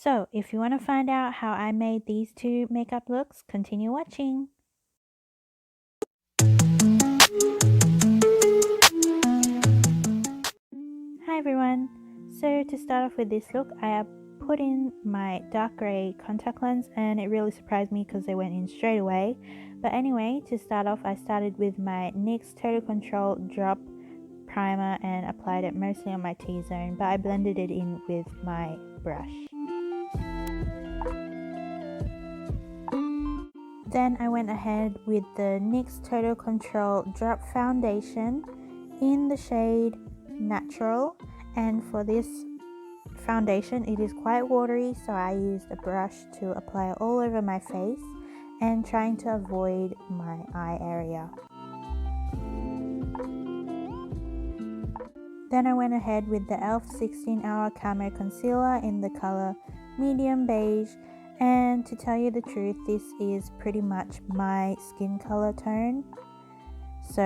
So if you want to find out how I made these two makeup looks, continue watching. Hi everyone. So to start off with this look, I have put in my dark grey contact lens and it really surprised me because they went in straight away. But anyway, to start off, I started with my NYX Total Control Drop Primer and applied it mostly on my T-zone, but I blended it in with my brush. Then I went ahead with the NYX Total Control Drop Foundation in the shade Natural, and for this foundation it is quite watery, so I used a brush to apply it all over my face and trying to avoid my eye area. Then I went ahead with the e.l.f. 16-Hour Camo Concealer in the color Medium Beige, and to tell you the truth, this is pretty much my skin color tone, so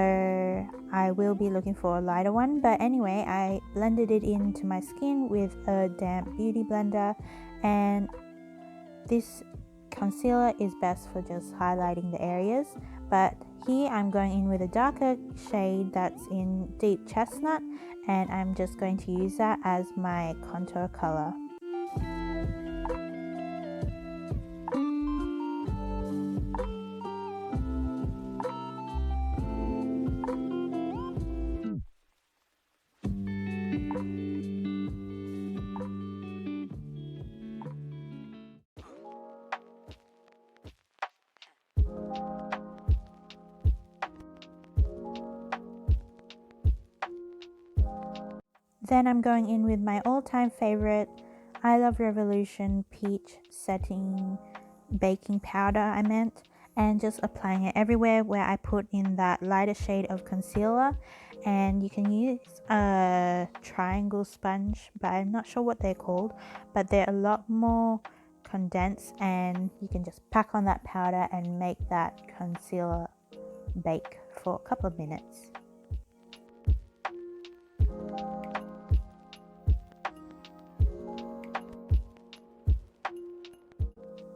I will be looking for a lighter one. But anyway, I blended it into my skin with a damp beauty blender, and this concealer is best for just highlighting the areas, but here I'm going in with a darker shade that's in Deep Chestnut, and I'm just going to use that as my contour color. Then I'm going in with my all-time favorite I Love Revolution Peach Setting Baking Powder, and just applying it everywhere where I put in that lighter shade of concealer. And you can use a triangle sponge, but I'm not sure what they're called, but they're a lot more condensed, and you can just pack on that powder and make that concealer bake for a couple of minutes.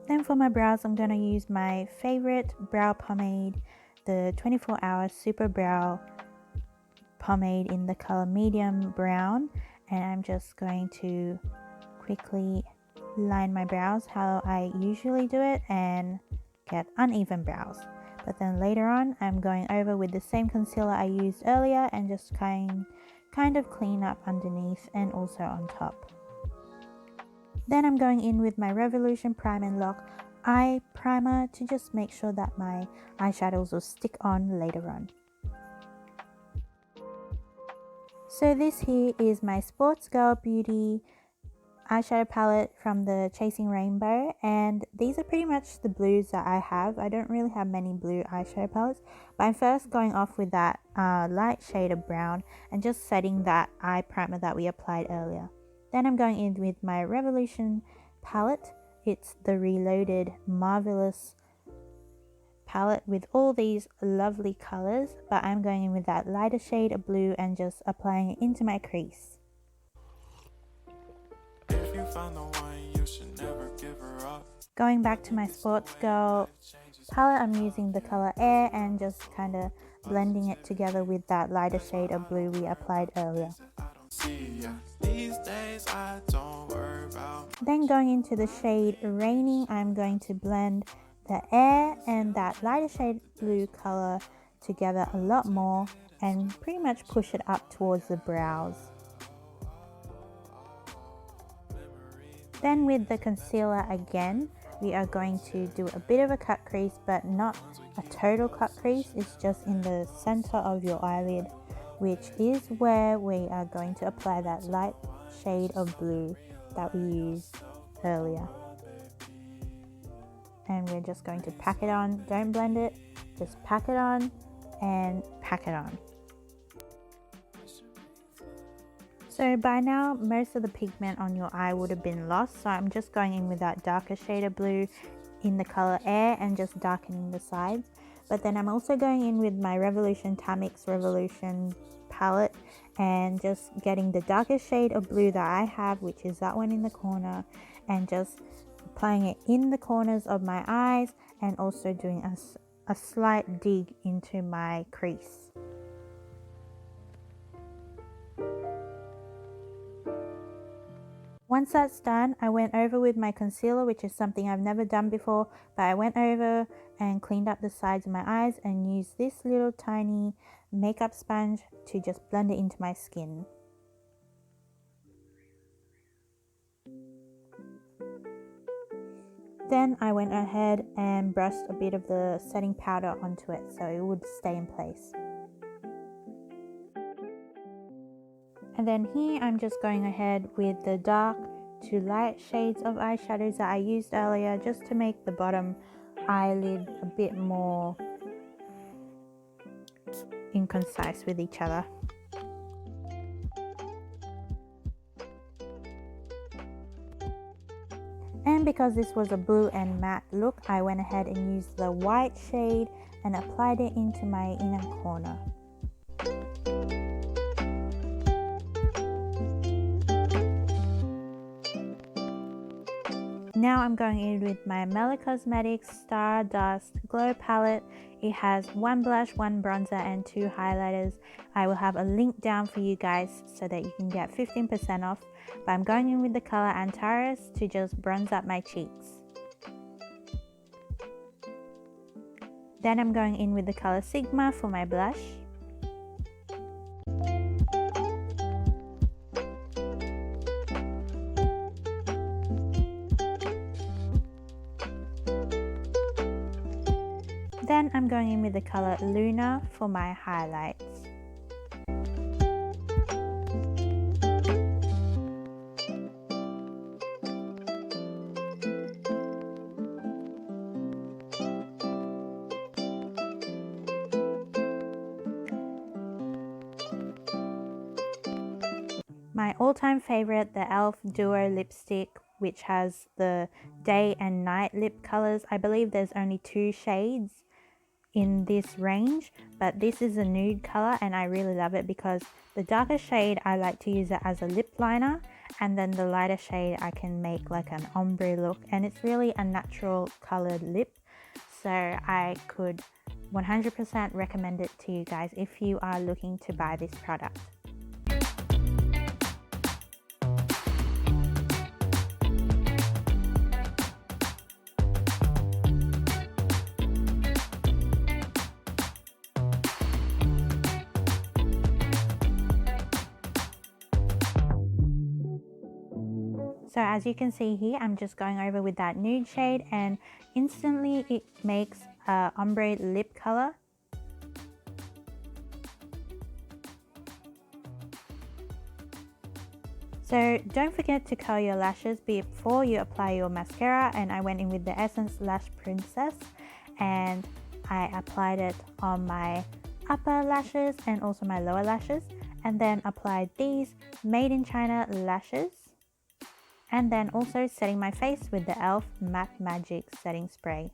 Then for my brows, I'm going to use my favorite brow pomade, the 24-Hour Super Brow Pomade in the color Medium Brown, and I'm just going to quickly line my brows how I usually do it and get uneven brows. But then later on, I'm going over with the same concealer I used earlier and just kind of clean up underneath and also on top. Then I'm going in with my Revolution Prime and Lock Eye Primer to just make sure that my eyeshadows will stick on later on. So this here is my Sports Girl Beauty eyeshadow palette from the Chasing Rainbow, and these are pretty much the blues that I have. I don't really have many blue eyeshadow palettes, but I'm first going off with that light shade of brown and just setting that eye primer that we applied earlier. Then I'm going in with my Revolution palette. It's the Reloaded Marvelous palette with all these lovely colors, but I'm going in with that lighter shade of blue and just applying it into my crease. If you found the one, you should never give her up. Going back to my Sports Girl palette, I'm using the color Air and just kind of blending it together with that lighter shade of blue we applied earlier. Then going into the shade Raining, I'm going to blend the Air and that lighter shade blue color together a lot more and pretty much push it up towards the brows. Then with the concealer again, we are going to do a bit of a cut crease, but not a total cut crease. It's just in the center of your eyelid, which is where we are going to apply that light shade of blue that we used earlier. And we're just going to pack it on. Don't blend it, just pack it on and pack it on. So by now, most of the pigment on your eye would have been lost, so I'm just going in with that darker shade of blue in the color Air and just darkening the sides. But then I'm also going in with my Revolution Timex Revolution palette and just getting the darkest shade of blue that I have, which is that one in the corner, and just applying it in the corners of my eyes, and also doing a slight dig into my crease. Once that's done, I went over with my concealer, which is something I've never done before, but I went over and cleaned up the sides of my eyes and used this little tiny makeup sponge to just blend it into my skin. Then I went ahead and brushed a bit of the setting powder onto it so it would stay in place. And then here I'm just going ahead with the dark to light shades of eyeshadows that I used earlier, just to make the bottom eyelid a bit more inconcise with each other. And because this was a blue and matte look, I went ahead and used the white shade and applied it into my inner corner. Now I'm going in with my MELLOW Cosmetics Stardust Glow Palette. It has one blush, one bronzer, and two highlighters. I will have a link down for you guys so that you can get 15% off. But I'm going in with the color Antares to just bronze up my cheeks. Then I'm going in with the color Sigma for my blush. Then I'm going in with the color Luna for my highlights. My all-time favorite, the e.l.f. Duo lipstick, which has the day and night lip colors. I believe there's only 2 shades in this range, but this is a nude color and I really love it because the darker shade I like to use it as a lip liner, and then the lighter shade I can make like an ombre look, and it's really a natural colored lip, so I could 100% recommend it to you guys if you are looking to buy this product. So as you can see here, I'm just going over with that nude shade and instantly it makes a ombre lip color. So don't forget to curl your lashes before you apply your mascara, and I went in with the Essence Lash Princess and I applied it on my upper lashes and also my lower lashes, and then applied these Made in China lashes. And then also setting my face with the e.l.f. Matte Magic Setting Spray.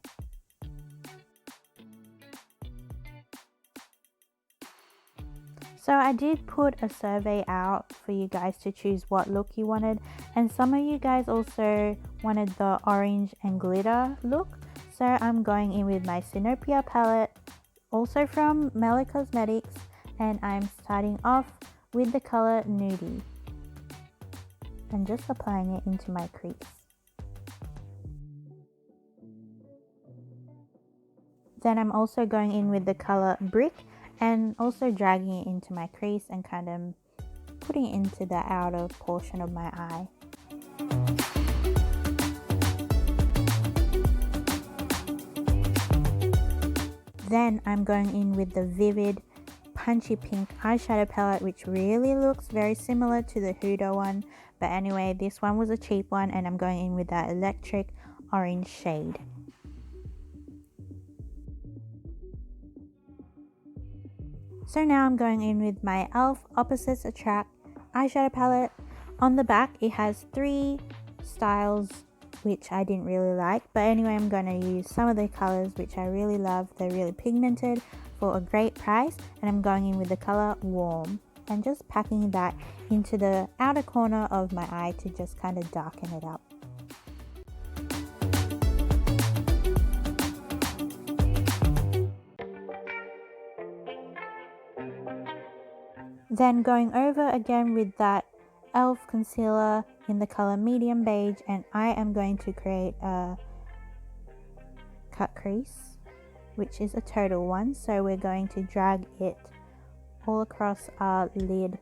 So I did put a survey out for you guys to choose what look you wanted, and some of you guys also wanted the orange and glitter look. So I'm going in with my Sinopia palette, also from MELLOW Cosmetics, and I'm starting off with the color Nudie and just applying it into my crease. Then I'm also going in with the color Brick and also dragging it into my crease and kind of putting it into the outer portion of my eye. Then I'm going in with the Vivid Punchy Pink eyeshadow palette, which really looks very similar to the Huda one. But anyway, this one was a cheap one and I'm going in with that electric orange shade. So now I'm going in with my e.l.f. Opposites Attract eyeshadow palette. On the back it has 3 styles which I didn't really like, but anyway I'm going to use some of the colors which I really love. They're really pigmented for a great price, and I'm going in with the color Warm. and just packing that into the outer corner of my eye to just kind of darken it up. Then going over again with that e.l.f. concealer in the color medium beige, and I am going to create a cut crease, which is a total one. So we're going to drag it all across our lid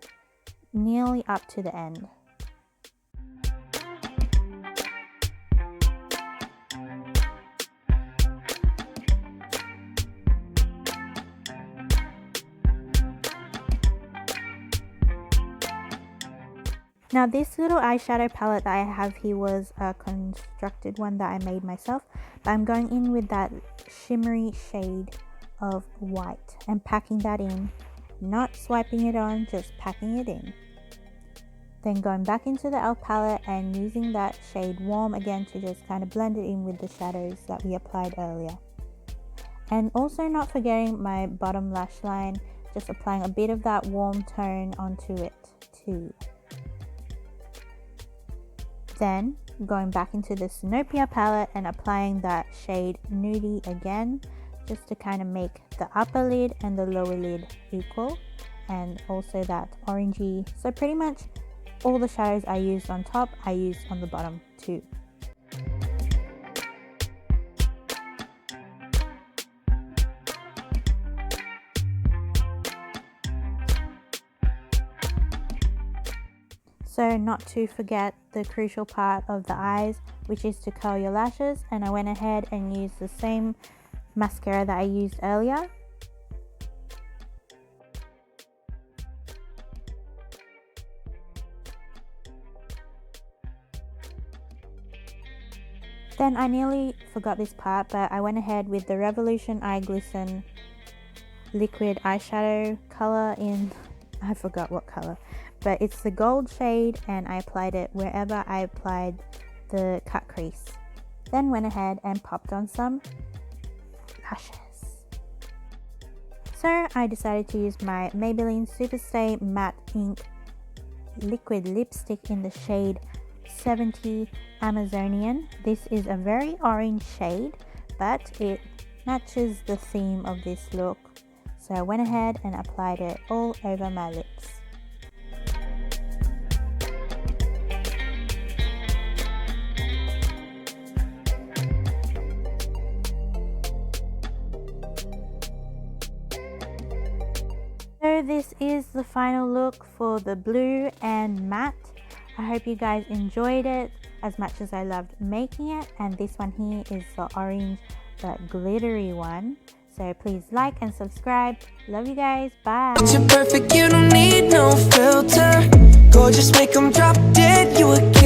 nearly up to the end. Now this little eyeshadow palette that I have here was a constructed one that I made myself, but I'm going in with that shimmery shade of white and packing that in, not swiping it on, just packing it in. Then going back into the e.l.f. palette and using that shade Warm again to just kind of blend it in with the shadows that we applied earlier. And also not forgetting my bottom lash line, just applying a bit of that warm tone onto it too. Then going back into the Sinopia palette and applying that shade Nudie again, just to kind of make the upper lid and the lower lid equal, and also that orangey. So pretty much all the shadows I used on top, I used on the bottom too. So not to forget the crucial part of the eyes, which is to curl your lashes, and I went ahead and used the same mascara that I used earlier. Then I nearly forgot this part, but I went ahead with the Revolution Eye Glisten liquid eyeshadow color in, I forgot what color, but it's the gold shade, and I applied it wherever I applied the cut crease. Then went ahead and popped on some lashes. So I decided to use my Maybelline Superstay Matte Ink liquid lipstick in the shade 70 Amazonian. This is a very orange shade, but it matches the theme of this look. So I went ahead and applied it all over my lips. So this is the final look for the blue and matte. I hope you guys enjoyed it as much as I loved making it, and this one here is the orange but glittery one. So please like and subscribe. Love you guys. Bye. You're perfect, you don't need no filter. Gorgeous, make them drop dead. You a